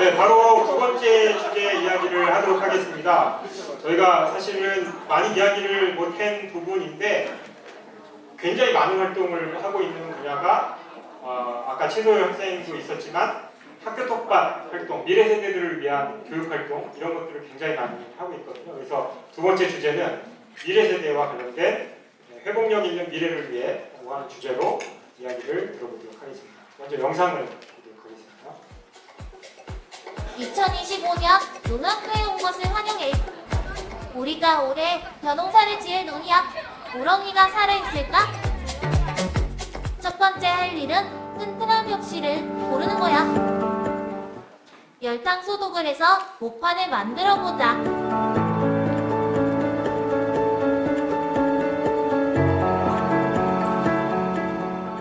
네, 바로 두 번째 주제 이야기를 하도록 하겠습니다. 저희가 사실은 많이 이야기를 못한 부분인데 굉장히 많은 활동을 하고 있는 분야가 아까 최소희 학생도 있었지만 학교 톡방 활동, 미래 세대들을 위한 교육 활동 이런 것들을 굉장히 많이 하고 있거든요. 그래서 두 번째 주제는 미래 세대와 관련된 회복력 있는 미래를 위해 하는 주제로 이야기를 들어보도록 하겠습니다. 먼저 영상을 보도록 하겠습니다. 2025년 논학교에 온 것을 환영해. 우리가 올해 벼농사를 지을 논이야. 우렁이가 살아있을까? 첫 번째 할 일은 튼튼한 벽실을 고르는 거야. 열탕 소독을 해서 모판을 만들어 보자.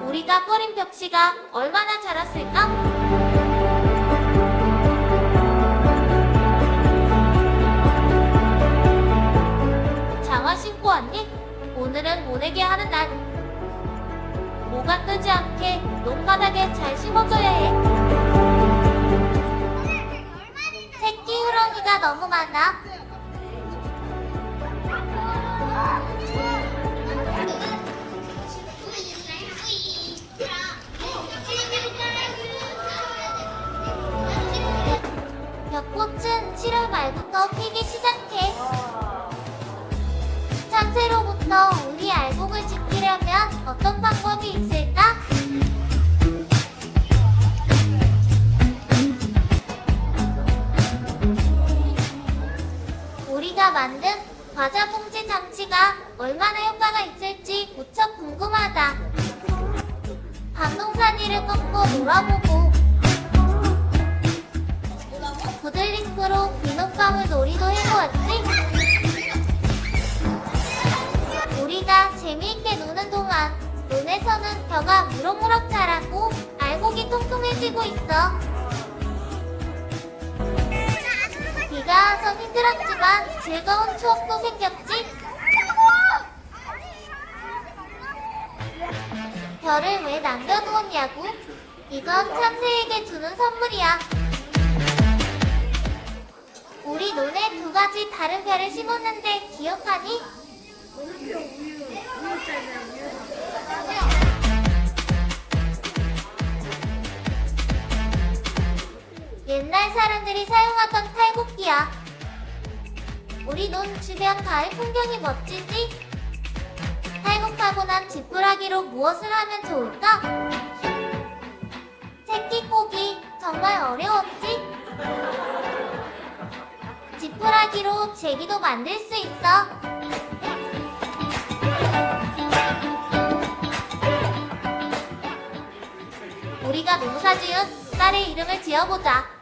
우리가 뿌린 벽시가 얼마나 자랐을까? 장화 신고 왔니? 오늘은 모내기 하는 날. 모가 뜨지 않게 논바닥에 잘 심어줘야 해. 새끼 우렁이가 너무 많아. 벽꽃은 7월 말부터 피기 시작해. 참새로부터 우리 알곡을 지키려면 어떤 방법이 있을까? 우리가 만든 과자 봉지 장치가 얼마나 효과가 있을지 무척 궁금하다. 밤동산이를 꺾고 놀아보고 구들링크로 비눗방울 놀이도 해보았지? 우리가 재미있게 노는 동안 논에서는 벼가 무럭무럭 자라고 알곡이 통통해지고 있어. 비가 와서 힘들었지만 즐거운 추억도 생겼지? 벼를 왜 남겨두었냐고? 이건 참새에게 주는 선물이야. 우리 논에 두 가지 다른 벼를 심었는데 기억하니? 옛날 사람들이 사용하던 탈곡기야. 우리 논 주변 가을 풍경이 멋지지? 탈곡하고 난 지푸라기로 무엇을 하면 좋을까? 새끼 꼬기 정말 어려웠지? 지푸라기로 제기도 만들 수 있어. 우리가 농사지은 딸의 이름을 지어보자.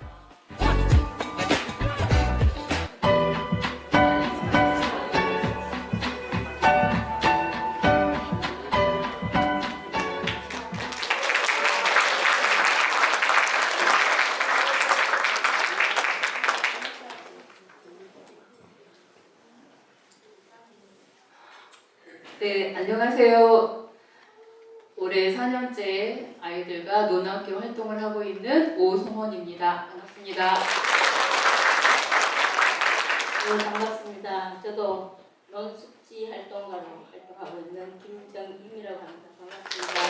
네, 안녕하세요. 올해 4년째 아이들과 논학교 활동을 하고 있는 오송원입니다. 반갑습니다. 네, 반갑습니다. 저도 논숙지 활동가로 활동하고 있는 김정임이라고 합니다. 반갑습니다.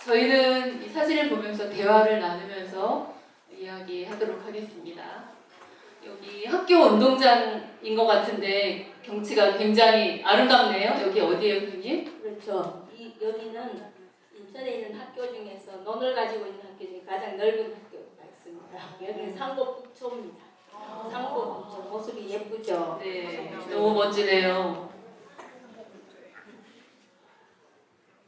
저희는 이 사진을 보면서 대화를 나누면서 이야기하도록 하겠습니다. 여기 학교 운동장인 것 같은데 경치가 굉장히 아름답네요. 여기 어디예요, 선생님? 그렇죠. 여기는 인천에 있는 학교 중에서 논을 가지고 있는 학교 중에 가장 넓은 학교가 있습니다. 여기는 상고북초입니다. 상고북초 모습이 예쁘죠? 네, 너무 멋지네요.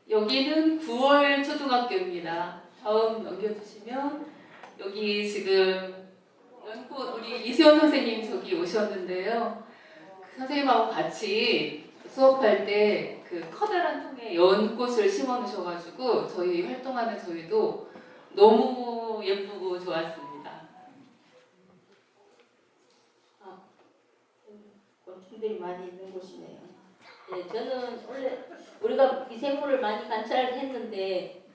여기는 9월 초등학교입니다. 다음 넘겨주시면 여기 지금 연꽃 우리 이수연 선생님 저기 오셨는데요. 그 선생님하고 같이 수업할 때 그 커다란 통에 연꽃을 심어 놓으셔가지고 저희 활동하는 저희도 너무 예쁘고 좋았습니다. 곤충들이 많이 있는 곳이네요. 네, 저는 원래 우리가 미생물을 많이 관찰을 했는데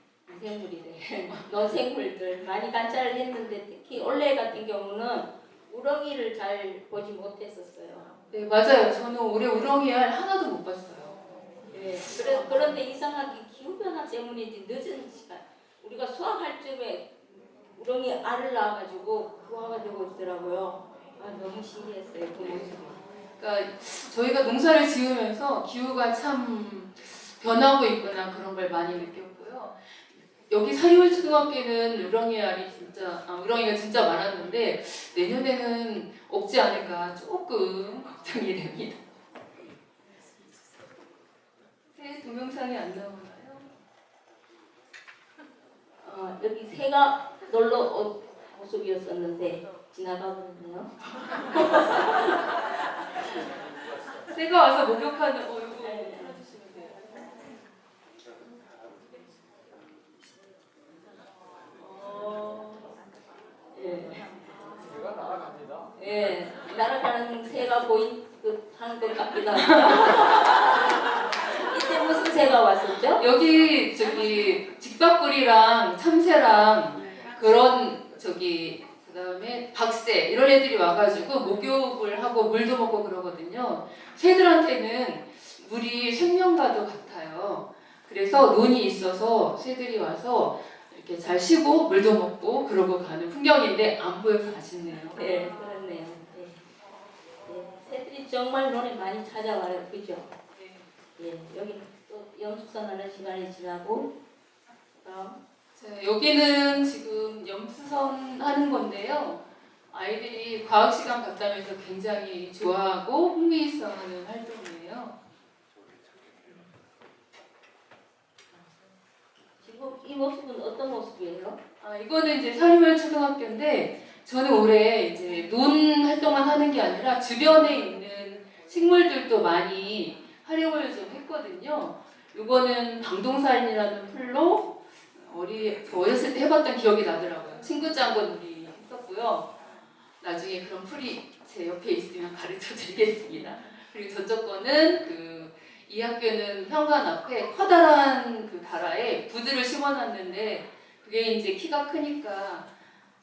미생물이 돼. 논생물들 많이 관찰을 했는데 특히 올해 같은 경우는 우렁이를 잘 보지 못했었어요. 네, 맞아요. 저는 올해 우렁이 알 하나도 못 봤어요. 네, 그런데 이상하게 기후변화 때문인지 늦은 시간 우리가 수확할 쯤에 우렁이 알을 낳아가지고 부화가 되고 있더라고요. 아, 너무 신기했어요. 그 모습이. 그러니까 저희가 농사를 지으면서 기후가 참 변하고 있구나 그런 걸 많이 느꼈고요. 여기 사리월 초등학교는 우렁이가 진짜 많았는데 내년에는 없지 않을까 조금 걱정이 됩니다. 새 동영상이 안 나오나요? 여기 새가 놀러 온 모습이었었는데 지나가 버렸네요. 새가 와서 목욕하는 이거 틀어주시면 돼요. 예. 예, 날아가는 새가 하는 것 같기도 하고. 이때 무슨 새가 왔었죠? 여기 직박구리랑 참새랑 그런 그다음에 박새 이런 애들이 와가지고 목욕을 하고 물도 먹고 그러거든요. 새들한테는 물이 생명과도 같아요. 그래서 논이 있어서 새들이 와서 이렇게 잘 쉬고 물도 먹고 그러고 가는 풍경인데 안 보여서 아쉽네요. 네, 그렇네요. 네. 네, 새들이 정말 논에 많이 찾아와요, 그죠? 예, 여기 또 염수선하는 시간이 지나고, 그다음 자, 여기는 지금 염수선 하는 건데요. 아이들이 과학 시간 갖다면서 굉장히 좋아하고 흥미있어하는 활동이에요. 지금 이 모습은 어떤 모습이에요? 이거는 이제 사리월 초등학교인데 저는 올해 이제 논 활동만 하는 게 아니라 주변에 있는 식물들도 많이 활용을 좀 했거든요. 이거는 방동산이라는 풀로 저 어렸을 때 해봤던 기억이 나더라고요. 친구 짱구 놀이 했었고요. 나중에 그런 풀이 제 옆에 있으면 가르쳐 드리겠습니다. 그리고 저쪽 거는 이 학교는 현관 앞에 커다란 다라에 부드를 심어놨는데 그게 이제 키가 크니까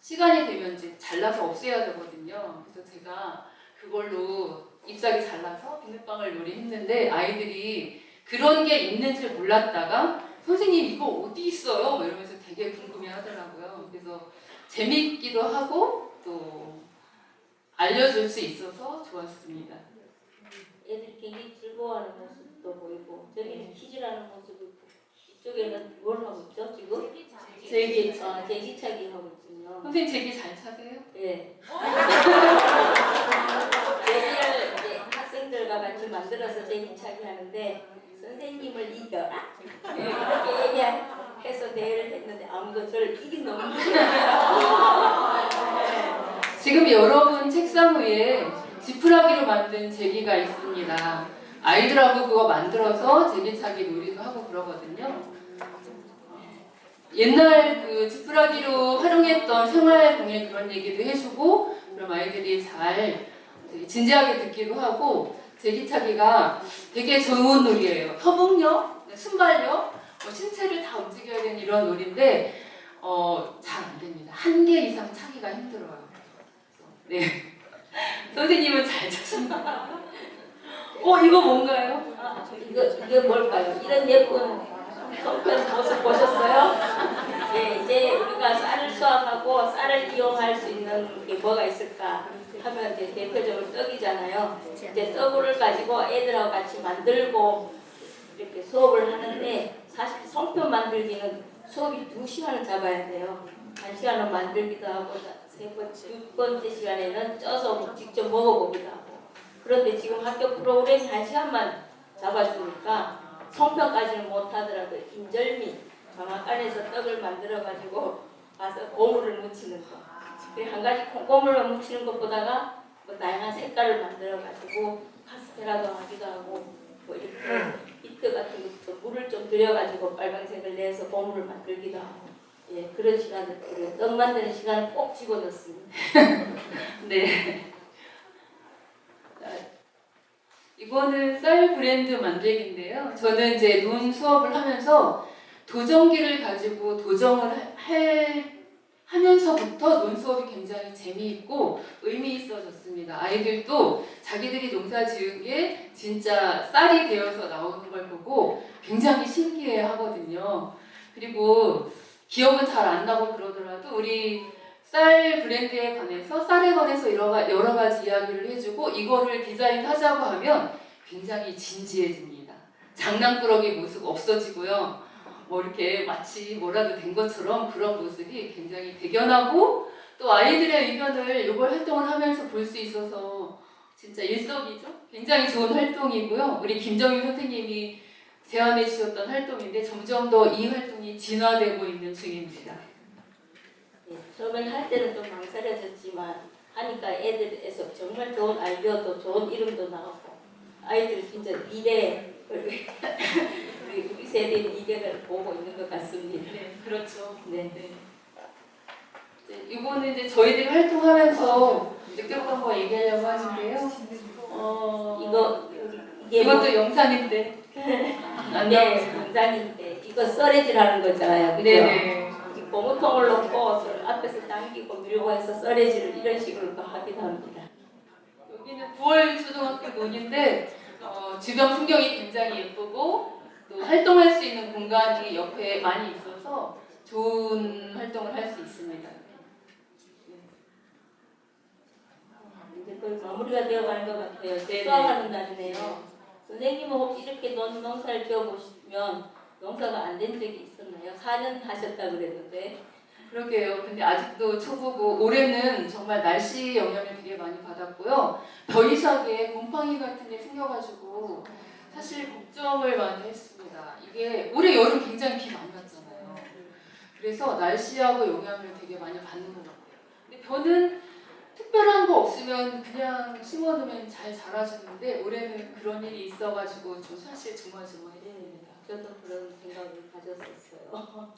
시간이 되면 이제 잘라서 없애야 되거든요. 그래서 제가 그걸로 잎사귀 잘라서 비눗방울 놀이 했는데 아이들이 그런 게 있는 줄 몰랐다가 선생님 이거 어디 있어요? 이러면서 되게 궁금해 하더라고요. 그래서 재밌기도 하고 또 알려줄 수 있어서 좋았습니다. 애들이 굉장히 즐거워하는 모습도 보이고, 저기는 퀴즈라는 모습이 있고, 이쪽에는 뭘 하고 있죠, 지금? 제기차기 하고 있군요. 선생님 제기 잘 차세요? 예. 제기를 이제 학생들과 같이 만들어서 제기차기 하는데, 선생님을 이겨라? 네, 이렇게 얘기해서 대회를 했는데 아무도 저를 이긴 놈은 지금 여러분 책상 위에 지푸라기로 만든 제기가 있습니다. 아이들하고 그거 만들어서 제기차기 놀이도 하고 그러거든요. 옛날 지푸라기로 활용했던 생활동의 그런 얘기도 해주고 그럼 아이들이 잘 진지하게 듣기도 하고 제기차기가 되게 좋은 놀이에요. 협응력, 순발력, 신체를 다 움직여야 되는 이런 놀이인데 잘 안 됩니다. 한 개 이상 차기가 힘들어요. 네, 선생님은 잘 차신다. 이거 뭔가요? 이게 뭘까요? 이런 예쁜 손편 모습 보셨어요? 네, 이제 우리가 쌀을 수확하고 쌀을 이용할 수 있는 게 뭐가 있을까 하면 이제 대표적으로 떡이잖아요. 이제 떡을 가지고 애들하고 같이 만들고 이렇게 수업을 하는데 사실 송편 만들기는 수업이 2시간을 잡아야 돼요. 1시간은 만들기도 하고 두 번째 시간에는 쪄서 직접 먹어보기도 하고. 그런데 지금 학교 프로그램이 1시간만 잡아주니까 송편까지는 못하더라도 인절미 방앗간에서 떡을 만들어가지고 가서 고물을 묻히는 거. 한 가지 고물을 묻히는 것보다가 뭐 다양한 색깔을 만들어가지고 카스테라도 하기도 하고 뭐 이렇게 비트 같은 것도 물을 좀 들여가지고 빨간색을 내서 고물을 만들기도 하고 예 그런 시간을 떡 만드는 시간을 꼭 집어넣습니다. 네. 이거는 쌀 브랜드 만들기인데요. 저는 이제 논 수업을 하면서 도정기를 가지고 도정을 하면서부터 논수업이 굉장히 재미있고 의미 있어졌습니다. 아이들도 자기들이 농사 지은 게 진짜 쌀이 되어서 나오는 걸 보고 굉장히 신기해 하거든요. 그리고 기억은 잘 안 나고 그러더라도 우리 쌀 브랜드에 관해서 쌀에 관해서 여러 가지 이야기를 해주고 이거를 디자인하자고 하면 굉장히 진지해집니다. 장난꾸러기 모습 없어지고요. 뭐 이렇게 마치 뭐라도 된 것처럼 그런 모습이 굉장히 대견하고 또 아이들의 의견을 이걸 활동을 하면서 볼 수 있어서 진짜 일석이조 굉장히 좋은 활동이고요. 우리 김정일 선생님이 제안해 주셨던 활동인데 점점 더 이 활동이 진화되고 있는 중입니다. 예, 처음엔 할 때는 좀 망설여졌지만 하니까 애들에서 정말 좋은 아이디어도 좋은 이름도 나오고 아이들이 진짜 미래 우리 세대의 미래를 보고 있는 것 같습니다. 네, 그렇죠. 네. 이거는 이제 저희들이 활동하면서 느꼈던 거 얘기하려고 하는데요. 이것도 영상인데. 안 네, 나오죠? 영상인데 이거 썰해지라는 거잖아요. 그죠? 네네. 고무통을 놓고 앞에서 당기고 밀고 해서 썰해지를 이런 식으로 또 하기도 합니다. 여기는 9월 초등학교 논인데 주변 풍경이 굉장히 예쁘고 또 활동할 수 있는 공간이 옆에 많이 있어서 좋은 활동을 할 수 있습니다. 이제 거의 마무리가 되어가는 것 같아요. 네네. 수학하는 날이네요. 선생님은 혹시 이렇게 농사를 지어보시면 농사가 안 된 적이 있었나요? 4년 하셨다 그랬는데. 그러게요. 근데 아직도 초보고 올해는 정말 날씨 영향을 되게 많이 받았고요. 별이삭에 곰팡이 같은 게 생겨가지고 사실 걱정을 많이 했습니다. 이게 올해 여름 굉장히 비 많이 왔잖아요. 그래서 날씨하고 영향을 되게 많이 받는 것 같아요. 근데 벼는 특별한 거 없으면 그냥 심어두면 잘 자라주는데 올해는 그런 일이 있어가지고 저 사실 조마조마했습니다. 저도 그런 생각을 가졌었어요.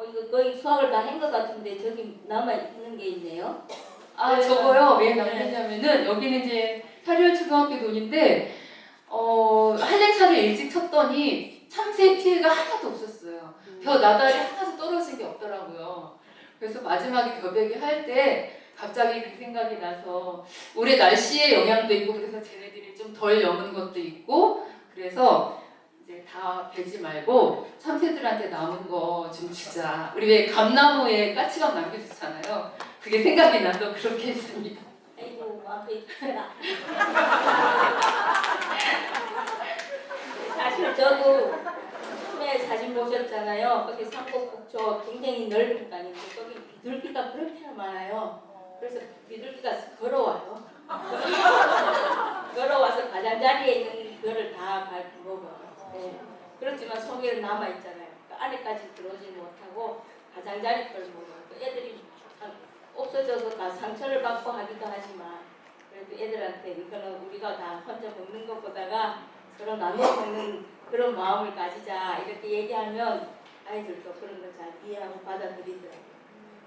이거 거의 수학을 다 한 것 같은데 저기 남아 있는 게 있네요. 아 저거요 왜 남겼냐면은 여기는 이제 사리얼 초등학교 논인데 한행사를 일찍 쳤더니 참새 피해가 하나도 없었어요. 벼 나달이 하나도 떨어진 게 없더라고요. 그래서 마지막에 벼베기 할 때 갑자기 그 생각이 나서 올해 날씨의 영향도 있고 그래서 쟤네들이 좀 덜 여는 것도 있고 그래서 이제 다 베지 말고 참새들한테 남은 거 좀 주자. 우리 왜 감나무에 까치밥 남겨주잖아요. 그게 생각이 나서 그렇게 했습니다. 아이고 앞에 있더라. 사실 저도 처음에 사진 보셨잖아요. 거기 삼곡북초 굉장히 넓은 땅인데 거기 비둘기가 그렇게 많아요. 그래서 비둘기가 걸어와요. 걸어와서 가장자리에 있는 벼를 다 밟고 먹어요. 네. 그렇지만 속에는 남아있잖아요. 그 안에까지 들어오지 못하고 가장자리 걸 먹어요. 그 애들이 없어져서 다 상처를 받고 하기도 하지만 그래도 애들한테 이거는 우리가 다 혼자 먹는 것보다가 서로 나눠 먹는 그런 마음을 가지자 이렇게 얘기하면 아이들도 그런 걸 잘 이해하고 받아들이더라고요.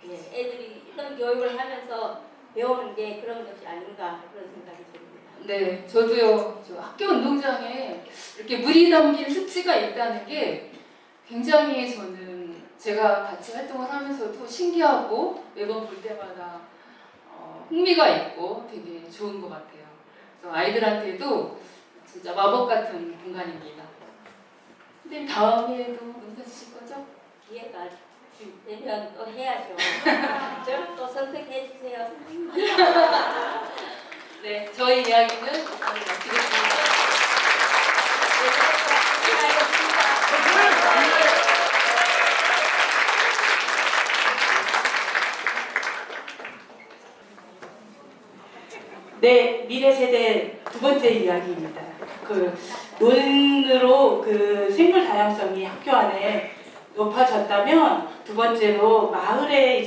예, 애들이 이런 교육을 하면서 배우는 게 그런 것이 아닌가 그런 생각이 듭니다. 네, 저도요. 저 학교 운동장에 이렇게 물이 담긴 습지가 있다는 게 굉장히 저는 제가 같이 활동을 하면서도 신기하고 매번 볼 때마다 흥미가 있고 되게 좋은 것 같아요. 그래서 아이들한테도 진짜 마법 같은 공간입니다. 선생님 다음에도 농사 지실 거죠? 기회가 되면 또 해야죠. 저를 또 선택해 주세요. 네, 저희 이야기는 오늘 마치겠습니다. 네, 미래 세대 두 번째 이야기입니다. 그 논으로 그 생물 다양성이 학교 안에 높아졌다면 두 번째로 마을을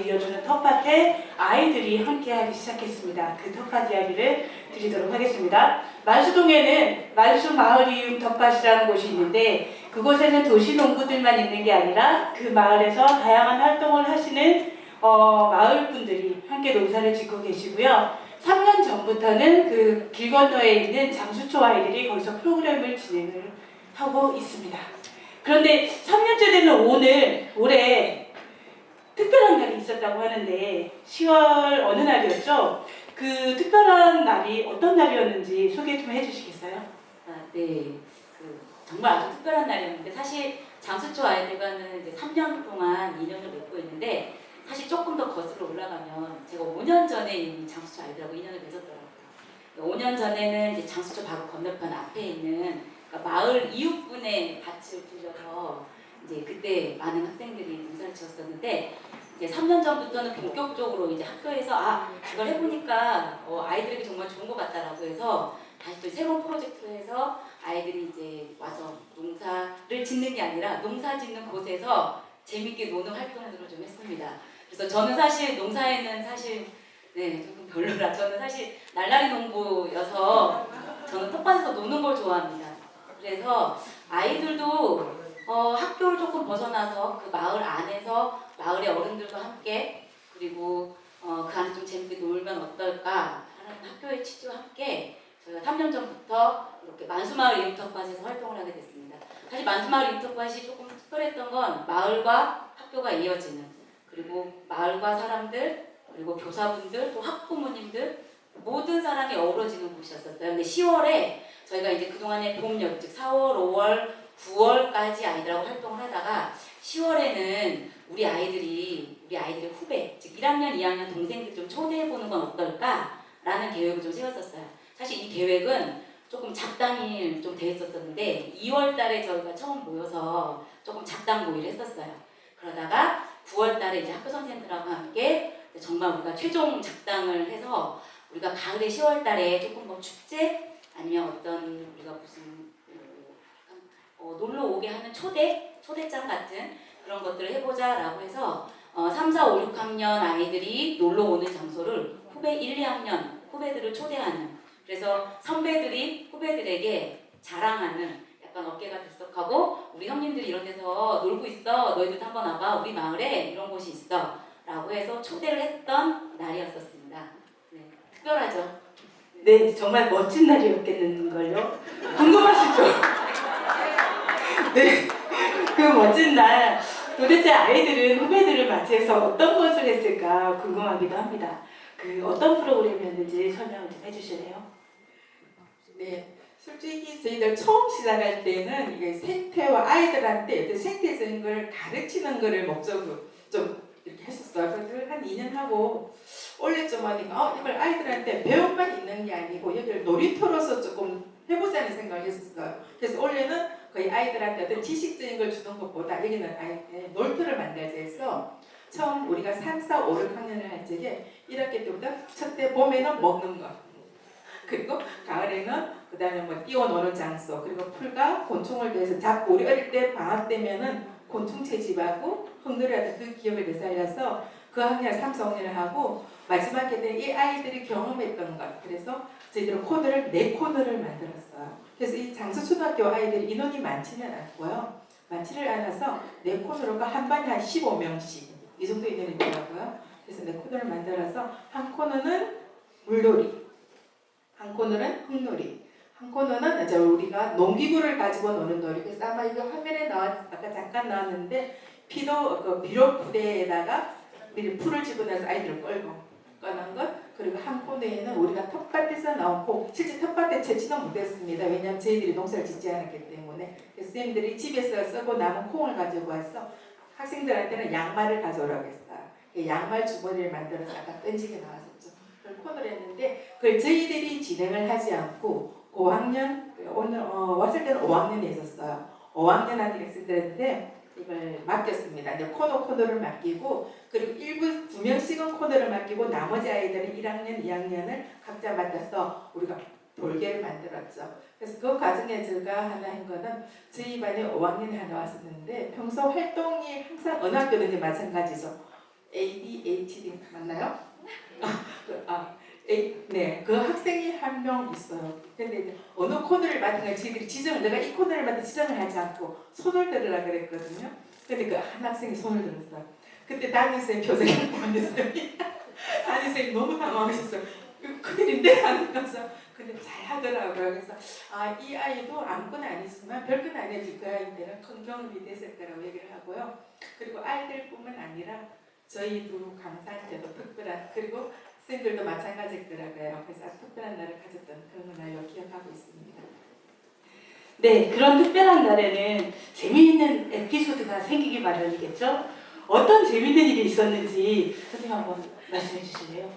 이어주는 텃밭에 아이들이 함께하기 시작했습니다. 그 텃밭 이야기를 드리도록 하겠습니다. 만수동에는 만수마을이육 텃밭이라는 곳이 있는데 그곳에는 도시 농부들만 있는 게 아니라 그 마을에서 다양한 활동을 하시는 마을 분들이 함께 농사를 짓고 계시고요. 3년 전부터는 그 길 건너에 있는 장수초 아이들이 거기서 프로그램을 진행을 하고 있습니다. 그런데 3년째 되는 올해 특별한 날이 있었다고 하는데 10월 어느 날이었죠? 그 특별한 날이 어떤 날이었는지 소개 좀 해주시겠어요? 네. 정말 아주 특별한 날이었는데 사실 장수초 아이들과는 이제 3년 동안 인연을 맺고 있는데 사실 조금 더 거슬러 올라가면 제가 5년 전에 이미 장수초 아이들하고 인연을 맺었더라고요. 5년 전에는 이제 장수초 바로 건너편 앞에 있는 그러니까 마을 이웃분의 밭을 빌려서 이제 그때 많은 학생들이 농사를 지었었는데 이제 3년 전부터는 본격적으로 이제 학교에서 그걸 해보니까 아이들에게 정말 좋은 것 같다라고 해서 다시 또 새로운 프로젝트를 해서 아이들이 이제 와서 농사를 짓는 게 아니라 농사 짓는 곳에서 재밌게 노는 활동들을 좀 했습니다. 그래서 저는 사실 농사에는 사실 조금 별로라. 저는 사실 날라리 농부여서 저는 텃밭에서 노는 걸 좋아합니다. 그래서 아이들도 학교를 조금 벗어나서 그 마을 안에서 마을의 어른들과 함께 그리고 그 안에 좀 재밌게 놀면 어떨까 하는 학교의 취지와 함께 저희가 3년 전부터 이렇게 만수마을 이웃텃밭에서 활동을 하게 됐습니다. 사실 만수마을 이웃텃밭이 조금 특별했던 건 마을과 학교가 이어지는 그리고 마을과 사람들 그리고 교사분들 또 학부모님들 모든 사람이 어우러지는 곳이었었어요. 근데 10월에 저희가 이제 그동안에 봄, 여름 즉 4월, 5월, 9월까지 아이들하고 활동을 하다가 10월에는 우리 아이들의 후배 즉 1학년, 2학년 동생들 좀 초대해보는 건 어떨까라는 계획을 좀 세웠었어요. 사실 이 계획은 조금 작당이 좀 돼 있었는데 2월 달에 저희가 처음 모여서 조금 작당 모의를 했었어요. 그러다가 9월 달에 이제 학교 선생님들하고 함께 정말 우리가 최종 작당을 해서 우리가 가을에 10월 달에 조금 뭐 축제 아니면 어떤 우리가 무슨 놀러 오게 하는 초대장 같은 그런 것들을 해보자라고 해서 3, 4, 5, 6학년 아이들이 놀러 오는 장소를 후배 1, 2학년 후배들을 초대하는 그래서 선배들이 후배들에게 자랑하는 약간 어깨가 들썩하고 우리 형님들이 이런 데서 놀고 있어 너희들도 한번 와봐 우리 마을에 이런 곳이 있어 라고 해서 초대를 했던 날이었었습니다. 네, 특별하죠? 네, 정말 멋진 날이었겠는걸요? 궁금하시죠? 네, 그 멋진 날 도대체 아이들은 후배들을 맞이해서 어떤 것을 했을까 궁금하기도 합니다. 그 어떤 프로그램이었는지 설명을 좀 해주실래요? 네, 솔직히 저희들 처음 시작할 때는 이게 생태와 아이들한테 어떤 생태적인 걸 가르치는 거를 목적으로 좀 이렇게 했었어요. 그래서 한 2년 하고 원래 좀 하니까 이걸 아이들한테 배움만 있는 게 아니고 여기를 놀이터로서 조금 해보자는 생각을 했었어요. 그래서 원래는 거의 아이들한테 어떤 지식적인 걸 주는 것보다 여기는 아예 놀이터를 만들자 해서 처음 우리가 3, 4, 5, 6학년을 할 적에 1학기 때부터 첫째 봄에는 먹는 거 그리고 가을에는 그 다음에 뭐 뛰어노는 장소 그리고 풀과 곤충을 대해서 잡고 우리 어릴 때 방학 때면은 곤충 채집하고 흙놀이하던 그 기억을 되살려서 그 학년 3, 4학년을 하고 마지막에 이 아이들이 경험했던 것 그래서 저희들은 코너를 4코너를 만들었어요. 그래서 이 장수초등학교 아이들이 인원이 많지는 않고요. 많지를 않아서 4코너로가 한 반에 한 15명씩 이 정도 인원이 있더라고요. 그래서 4코너를 만들어서 한 코너는 물놀이 한 코너는 흙놀이, 한 코너는 이제 우리가 농기구를 가지고 노는 놀이. 그래서 아마 이거 화면에 아까 잠깐 나왔는데 비료 부대에다가 미리 풀을 집어넣어서 아이들을 끌고 꺼낸 것. 그리고 한 코너에는 우리가 텃밭에서 나온 콩, 실제 텃밭에 채취는 못했습니다. 왜냐하면 저희들이 농사를 짓지 않았기 때문에. 그래서 선생님들이 집에서 쓰고 남은 콩을 가지고 와서 학생들한테는 양말을 가져오라고 했어요. 양말 주머니를 만들어서 아까 던지게 나왔었죠. 코너를 했는데 그걸 저희들이 진행을 하지 않고 5학년 오늘 왔을 때는 5학년에 있었어요. 5학년 학생들한테 이걸 맡겼습니다. 근데 코너를 맡기고 그리고 일부 2명씩은 코너를 맡기고 나머지 아이들은 1학년, 2학년을 각자 맡아서 우리가 돌개를 만들었죠. 그래서 그 과정에 제가 하나 한 거는 저희 반에 5학년이 하나 왔었는데 평소 활동이 항상 어느 학교든지 마찬가지죠. ADHD 맞나요? 네, 그 학생이 한 명 있어요. 근데 어느 코너를 맡은 걸 저희들이 내가 이 코너를 맡은 지정을 하지 않고 손을 들으라 그랬거든요. 근데 그 한 학생이 손을 들었어요. 그때 담임선생님 표정이 보였어요. 담임선생님 너무 당황하셨어요. 이거 큰일인데 하면서 근데 잘 하더라고요. 그래서 이 아이도 아무건 아니지만 별건 아니지 그 아이한테는 큰 경험이 됐을 거라고 얘기를 하고요. 그리고 아이들뿐만 아니라 저희도 강사한테도 특별한 그리고 선생님들도 마찬가지일 거라고요. 그래서 아주 특별한 날을 가졌던 그런 날로 기억하고 있습니다. 네, 그런 특별한 날에는 재미있는 에피소드가 생기기 마련이겠죠? 어떤 재미있는 일이 있었는지 선생님 한번 말씀해 주실래요?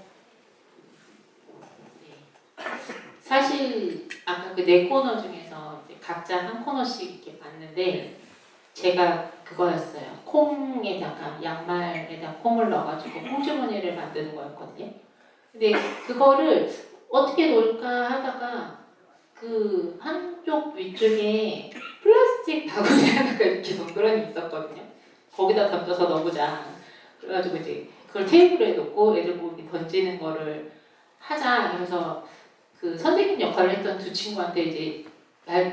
사실 아까 그 네 코너 중에서 이제 각자 한 코너씩 이렇게 봤는데 제가 그거였어요. 콩에다가 양말에다 콩을 넣어가지고 콩주머니를 만드는 거였거든요. 근데 그거를 어떻게 놓을까 하다가 그 한쪽 위쪽에 플라스틱 바구니 하나가 이렇게 동그라미 있었거든요. 거기다 던져서 넣어보자. 그래가지고 이제 그걸 테이블에 놓고 애들 보고 던지는 거를 하자. 그래서 그 선생님 역할을 했던 두 친구한테 이제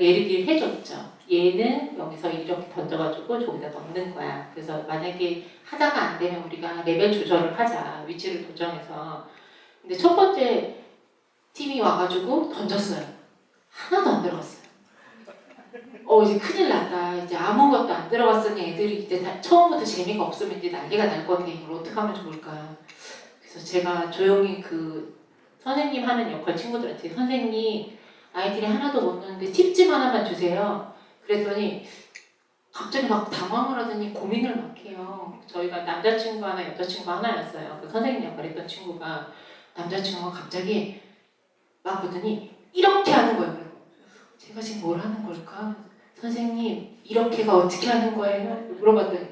얘기를 해줬죠. 얘는 여기서 이렇게 던져가지고 저기다 넣는 거야. 그래서 만약에 하다가 안 되면 우리가 레벨 조절을 하자. 위치를 조정해서. 근데 첫 번째 팀이 와가지고 던졌어요. 하나도 안 들어갔어요. 이제 큰일 났다. 이제 아무것도 안 들어갔으니 애들이 이제 처음부터 재미가 없으면 이제 난리가 날 건데 이걸 어떻게 하면 좋을까. 그래서 제가 조용히 그 선생님 하는 역할 친구들한테 선생님 아이들이 하나도 못 넣는데 팁집 하나만 주세요. 그랬더니 갑자기 막 당황을 하더니 고민을 막 해요. 저희가 남자친구 하나 여자친구 하나였어요. 그 선생님 역할 했던 친구가 남자친구가 갑자기 막 보더니 이렇게 하는 거예요. 제가 지금 뭘 하는 걸까? 선생님 이렇게가 어떻게 하는 거예요? 물어봤더니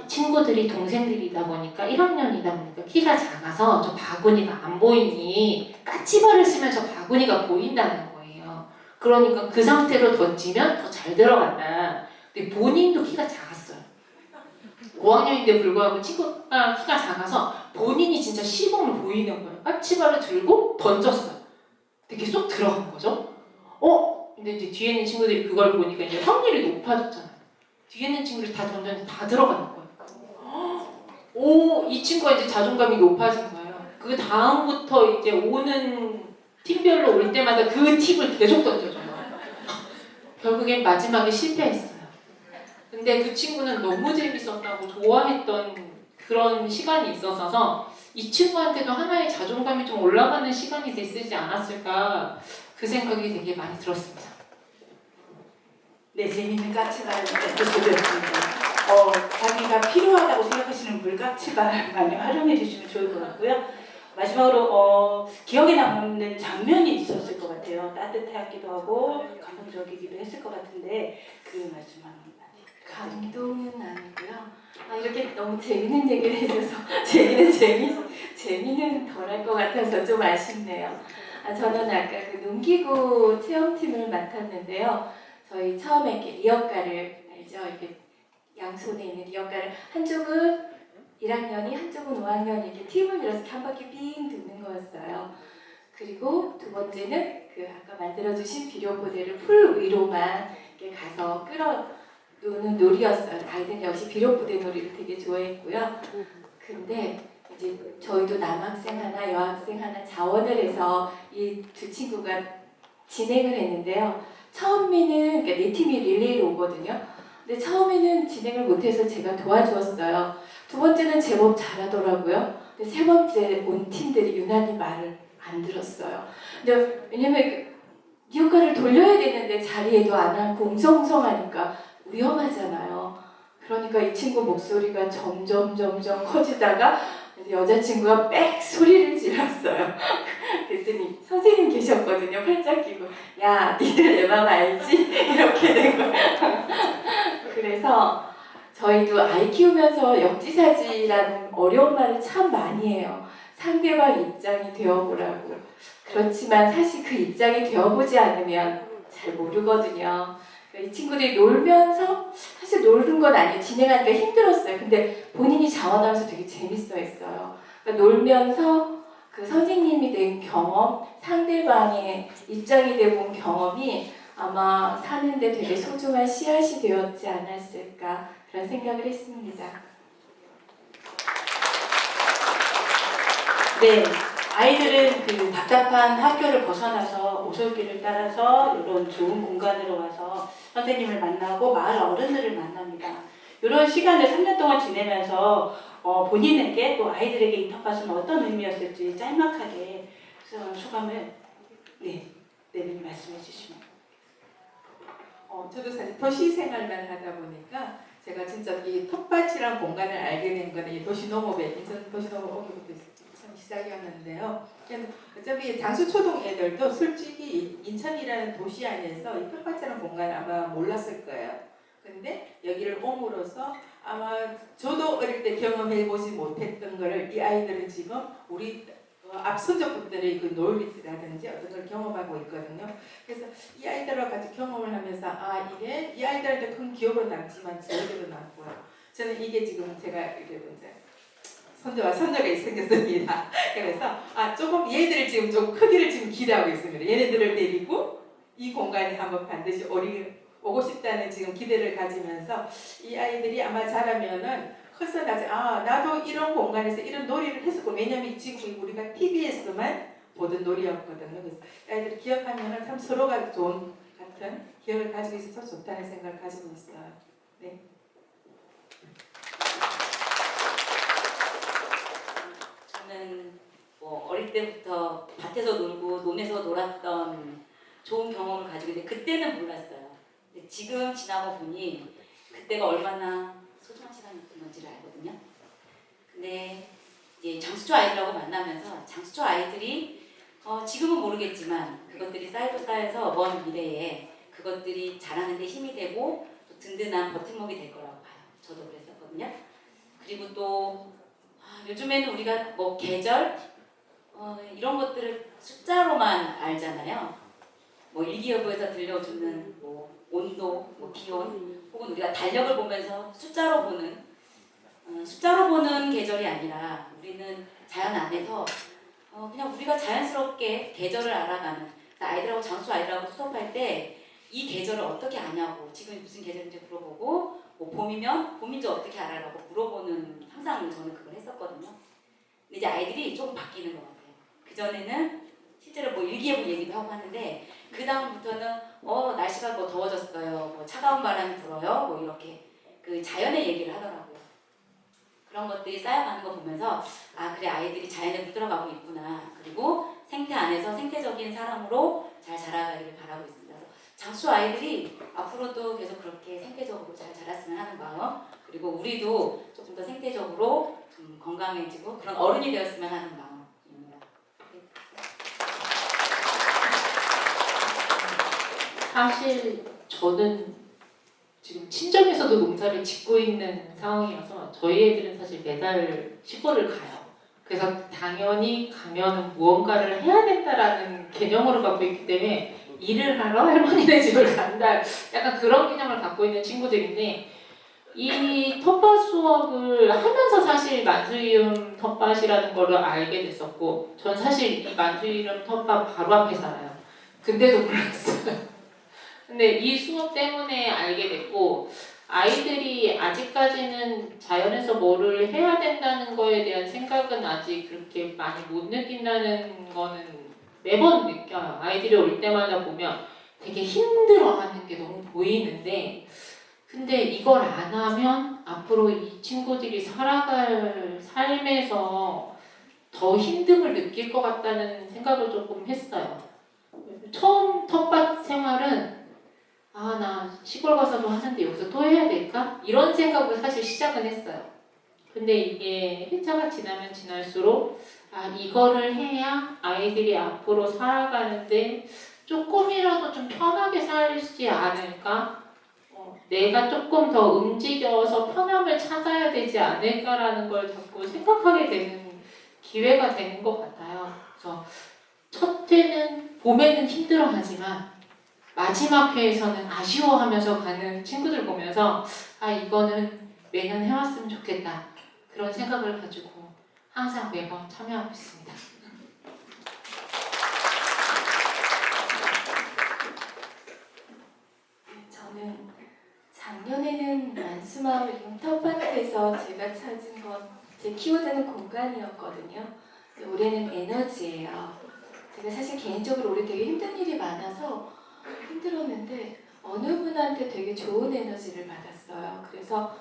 친구들이 동생들이다 보니까 1학년이다 보니까 키가 작아서 저 바구니가 안 보이니 까치발을 쓰면 저 바구니가 보인다는 거예요. 그러니까 그 상태로 던지면 더 잘 들어간다. 근데 본인도 키가 작았어요. 5학년인데 불구하고 친구가 키가 작아서 본인이 진짜 시범을 보이는 거예요. 까치발을 들고 던졌어요. 되게 쏙 들어간 거죠. 근데 이제 뒤에 있는 친구들이 그걸 보니까 이제 확률이 높아졌잖아요. 뒤에 있는 친구들이 다 던졌는데 다 들어가는 거예요. 이 친구가 이제 자존감이 높아진 거예요. 그 다음부터 이제 오는 팀별로 올 때마다 그 팁을 계속 던져줘요. 결국엔 마지막에 실패했어요. 근데 그 친구는 너무 재밌었다고 좋아했던 그런 시간이 있었어서 이 친구한테도 하나의 자존감이 좀 올라가는 시간이 됐지 않았을까 그 생각이 되게 많이 들었습니다. 네, 재미있는 까치발 에피소드였습니다. 자기가 필요하다고 생각하시는 물까치발만 활용해 주시면 좋을 것 같고요. 마지막으로 기억에 남는 장면이 있었을 것 같아요. 따뜻하기도 하고 감동적이기도 했을 것 같은데 그 말씀 한번 감동은 아니고요. 이렇게 너무 재밌는 얘기를 해줘서 재미는 덜할 것 같아서 좀 아쉽네요. 저는 아까 그 농기구 체험팀을 맡았는데요. 저희 처음에 이렇게 리어카를 알죠? 이렇게 양손에 있는 리어카를 한쪽은 1학년이 한쪽은 5학년이 이렇게 팀을 밀어서 이렇게 한 바퀴 빙 도는 거였어요. 그리고 두 번째는 그 아까 만들어주신 비료포대를 풀 위로만 이렇게 가서 끌어놓는 놀이였어요. 아이들 역시 비료포대 놀이를 되게 좋아했고요. 근데 이제 저희도 남학생 하나 여학생 하나 자원을 해서 이 두 친구가 진행을 했는데요. 처음에는 그러니까 네 팀이 릴레이로 오거든요. 근데 처음에는 진행을 못해서 제가 도와주었어요. 두 번째는 제법 잘하더라고요. 근데 세 번째 온 팀들이 유난히 말을 안 들었어요. 근데 왜냐면 리어카를 돌려야 되는데 자리에도 안 앉고 웅성웅성하니까 위험하잖아요. 그러니까 이 친구 목소리가 점점 커지다가 여자친구가 빽 소리를 질렀어요. 그랬더니 선생님 계셨거든요. 팔짱 끼고 야 니들 내 맘 알지? 이렇게 된 거예요. 그래서 저희도 아이 키우면서 역지사지라는 어려운 말을 참 많이 해요. 상대방 입장이 되어보라고. 그렇지만 사실 그 입장이 되어보지 않으면 잘 모르거든요. 이 친구들이 놀면서 사실 노는 건 아니에요. 진행하니까 힘들었어요. 근데 본인이 자원하면서 되게 재밌어했어요. 그러니까 놀면서 그 선생님이 된 경험, 상대방의 입장이 돼본 경험이 아마 사는데 되게 소중한 씨앗이 되었지 않았을까 그런 생각을 했습니다. 네, 아이들은 그 답답한 학교를 벗어나서 오솔길을 따라서 이런 좋은 공간으로 와서 선생님을 만나고 마을 어른들을 만납니다. 이런 시간을 3년 동안 지내면서 본인에게 또 아이들에게 이 텃밭은 어떤 의미였을지 짤막하게 소감을 네, 말씀해 주시면. 저도 사실 도시 생활만 하다 보니까 제가 진짜 이 텃밭이란 공간을 알게 된 거는 이 도시농업에 인천 도시농업 오기부터 참 시작이었는데요. 어차피 장수초동 애들도 솔직히 인천이라는 도시 안에서 이 텃밭이라는 공간을 아마 몰랐을 거예요. 근데 여기를 옴으로써 아마 저도 어릴 때 경험해보지 못했던 거를 이 아이들은 지금 우리 앞선조분들의 그 논리라든지 어떤 걸 경험하고 있거든요. 그래서 이 아이들과 같이 경험을 하면서 이게 이 아이들한테 큰 기억으로 남지만 저에게도 남고요. 저는 이게 지금 제가 이렇게 이제 손자가 생겼습니다. 그래서 조금 얘들을 지금 좀 크기를 지금 기대하고 있습니다. 얘네들을 데리고 이 공간에 한번 반드시 오고 싶다는 지금 기대를 가지면서 이 아이들이 아마 자라면은 커서 나도 이런 공간에서 이런 놀이를 했었고, 왜냐면 지금 우리가 TV에서만 보던 놀이였거든요. 그래서 아이들이 기억하면은 참 서로가 좋은 같은 기억을 가지고 있어서 좋다는 생각을 가지고 있어요. 네. 저는 어릴 때부터 밭에서 놀고 논에서 놀았던 좋은 경험을 가지고 있는데 그때는 몰랐어요. 근데 지금 지나고 보니 그때가 얼마나 소중한 시간이었던 건지를 알거든요. 근데 이제 장수초 아이들하고 만나면서 장수초 아이들이 지금은 모르겠지만 그것들이 쌓여서 먼 미래에 그것들이 자라는 데 힘이 되고 또 든든한 버팀목이 될 거라고 봐요. 저도 그랬었거든요. 그리고 또 요즘에는 우리가 뭐 계절 이런 것들을 숫자로만 알잖아요. 뭐 일기예보에서 들려주는 뭐 온도, 뭐 기온, 혹은 우리가 달력을 보면서 숫자로 보는 계절이 아니라 우리는 자연 안에서 그냥 우리가 자연스럽게 계절을 알아가는. 아이들하고 장수 아이들하고 수업할 때 이 계절을 어떻게 아냐고, 지금 무슨 계절인지 물어보고, 뭐 봄이면 봄인지 어떻게 알아라고 물어보는, 항상 저는 그걸 했었거든요. 근데 이제 아이들이 조금 바뀌는 것 같아요. 그 전에는 실제로 뭐 일기예보 얘기도 하고 하는데 그 다음부터는 날씨가 뭐 더워졌어요, 뭐 차가운 바람이 불어요, 뭐 이렇게 그 자연의 얘기를 하더라고요. 그런 것들이 쌓여가는 거 보면서 그래, 아이들이 자연에 물들어가고 있구나. 그리고 생태 안에서 생태적인 사람으로 잘 자라가기를 바라고 있습니다. 그래서 장수 아이들이 앞으로도 계속 그렇게 생태적으로 잘 자랐으면 하는 마음, 그리고 우리도 조금 더 생태적으로 좀 건강해지고 그런 어른이 되었으면 하는 마음입니다. 사실 저는 지금 친정에서도 농사를 짓고 있는 상황이어서 저희 애들은 사실 매달 시골을 가요. 그래서 당연히 가면은 무언가를 해야 된다라는 개념으로 갖고 있기 때문에 일을 하러 할머니네 집을 간다, 약간 그런 개념을 갖고 있는 친구들인데, 이 텃밭 수업을 하면서 사실 만수이음 텃밭이라는 걸 알게 됐었고, 전 사실 이 만수이음 텃밭 바로 앞에 살아요. 근데도 몰랐어요. 근데 이 수업 때문에 알게 됐고, 아이들이 아직까지는 자연에서 뭐를 해야 된다는 거에 대한 생각은 아직 그렇게 많이 못 느낀다는 거는 매번 느껴요. 아이들이 올 때마다 보면 되게 힘들어하는 게 너무 보이는데, 근데 이걸 안 하면 앞으로 이 친구들이 살아갈 삶에서 더 힘듦을 느낄 것 같다는 생각을 조금 했어요. 처음 텃밭 생활은 나 시골 가서도 하는데 여기서 또 해야 될까? 이런 생각으로 사실 시작은 했어요. 근데 이게 회차가 지나면 지날수록 이거를 해야 아이들이 앞으로 살아가는데 조금이라도 좀 편하게 살지 않을까? 내가 조금 더 움직여서 편함을 찾아야 되지 않을까라는 걸 자꾸 생각하게 되는 기회가 되는 것 같아요. 그래서 첫 회는 봄에는 힘들어하지만 마지막 회에서는 아쉬워하면서 가는 친구들 보면서 이거는 매년 해왔으면 좋겠다, 그런 생각을 가지고 항상 매번 참여하고 있습니다. 저는 작년에는 만수마을 텃밭에서 제가 찾은 건 제 키워드는 공간이었거든요. 올해는 에너지예요. 제가 사실 개인적으로 올해 되게 힘든 일이 많아서 힘들었는데 어느 분한테 되게 좋은 에너지를 받았어요. 그래서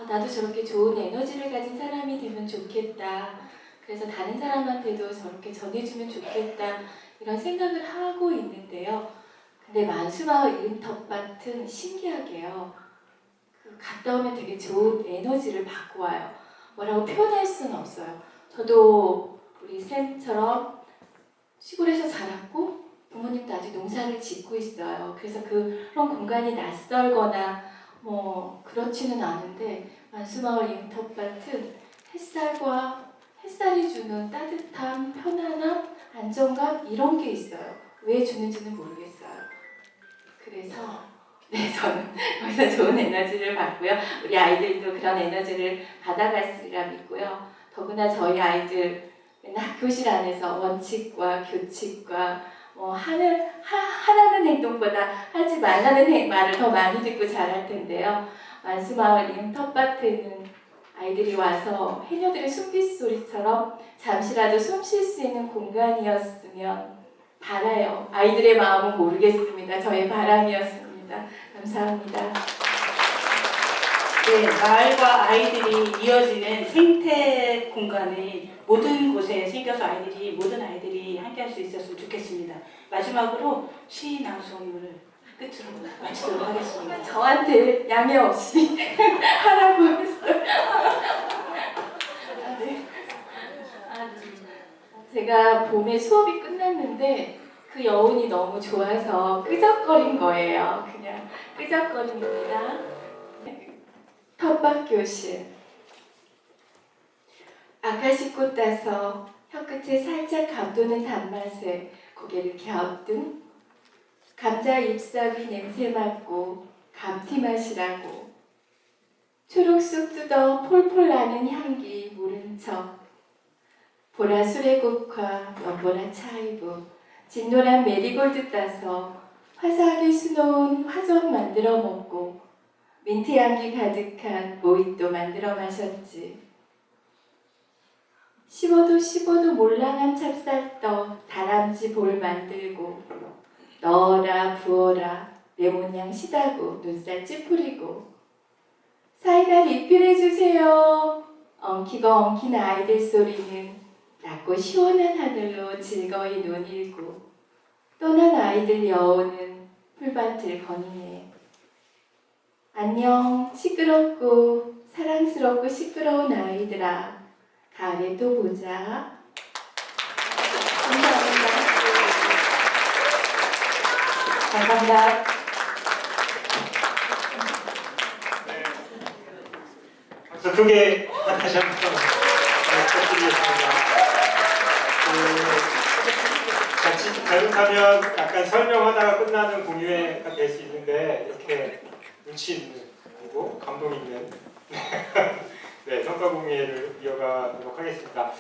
나도 저렇게 좋은 에너지를 가진 사람이 되면 좋겠다. 그래서 다른 사람한테도 저렇게 전해주면 좋겠다. 이런 생각을 하고 있는데요. 근데 만수마을 이은텃밭은 신기하게요. 갔다 오면 되게 좋은 에너지를 받고 와요. 뭐라고 표현할 수는 없어요. 저도 우리 쌤처럼 시골에서 자랐고 부모님도 아직 농사를 짓고 있어요. 그래서 그런 공간이 낯설거나 뭐 그렇지는 않은데 만수마을 이은텃밭은 햇살이 주는 따뜻함, 편안함, 안정감 이런 게 있어요. 왜 주는지는 모르겠어요. 그래서 저는 여기서 좋은 에너지를 받고요. 우리 아이들도 그런 에너지를 받아갔으리라 믿고요. 더구나 저희 아이들 맨날 교실 안에서 원칙과 교칙과 하라는 행동보다 하지 말라는 말을 더 많이 듣고 자랄 텐데요. 만수마을 이은텃밭에는 아이들이 와서 해녀들의 숨빗소리처럼 잠시라도 숨 쉴 수 있는 공간이었으면 바라요. 아이들의 마음은 모르겠습니다. 저의 바람이었습니다. 감사합니다. 네, 마을과 아이들이 이어지는 생태 공간이 모든 곳에 생겨서 모든 아이들이 함께 할 수 있었으면 좋겠습니다. 마지막으로 시 낭송을 끝으로 마치도록 하겠습니다. 저한테 양해 없이 하라고 했어요. 네. 제가 봄에 수업이 끝났는데 그 여운이 너무 좋아서 끄적거린 거예요. 그냥 끄적거립니다. 텃밭교실. 아카시꽃 따서 혀끝에 살짝 감도는 단맛에 고개를 갸우뚱 감자 잎사귀 냄새 맡고 감튀 마시라고 초록쑥 뜯어 폴폴 나는 향기 모른 척 보라 수레국화 연보라 차이브 진노란 메리골드 따서 화사하게 수놓은 화전 만들어 먹고 민트 향기 가득한 모히또 만들어 마셨지. 씹어도 몰랑한 찹쌀떡 다람쥐 볼 만들고 넣어라 부어라 레몬향 시다고 눈살 찌푸리고 사이다 리필해주세요. 엉키고 엉킨 아이들 소리는 낮고 시원한 하늘로 즐거이 눈 일고 떠난 아이들 여우는 풀밭을 거니네. 안녕 시끄럽고 사랑스럽고 시끄러운 아이들아 가을에 또 보자. 감사합니다. 감사합니다. 박수 크게 다시 한번 부탁드리겠습니다. 같이 잘못하면 약간 설명하다가 끝나는 공유회가 될 수 있는데 이렇게 눈치 있는 그리고 감동 있는 네, 성과 공유회를 이어가도록 하겠습니다.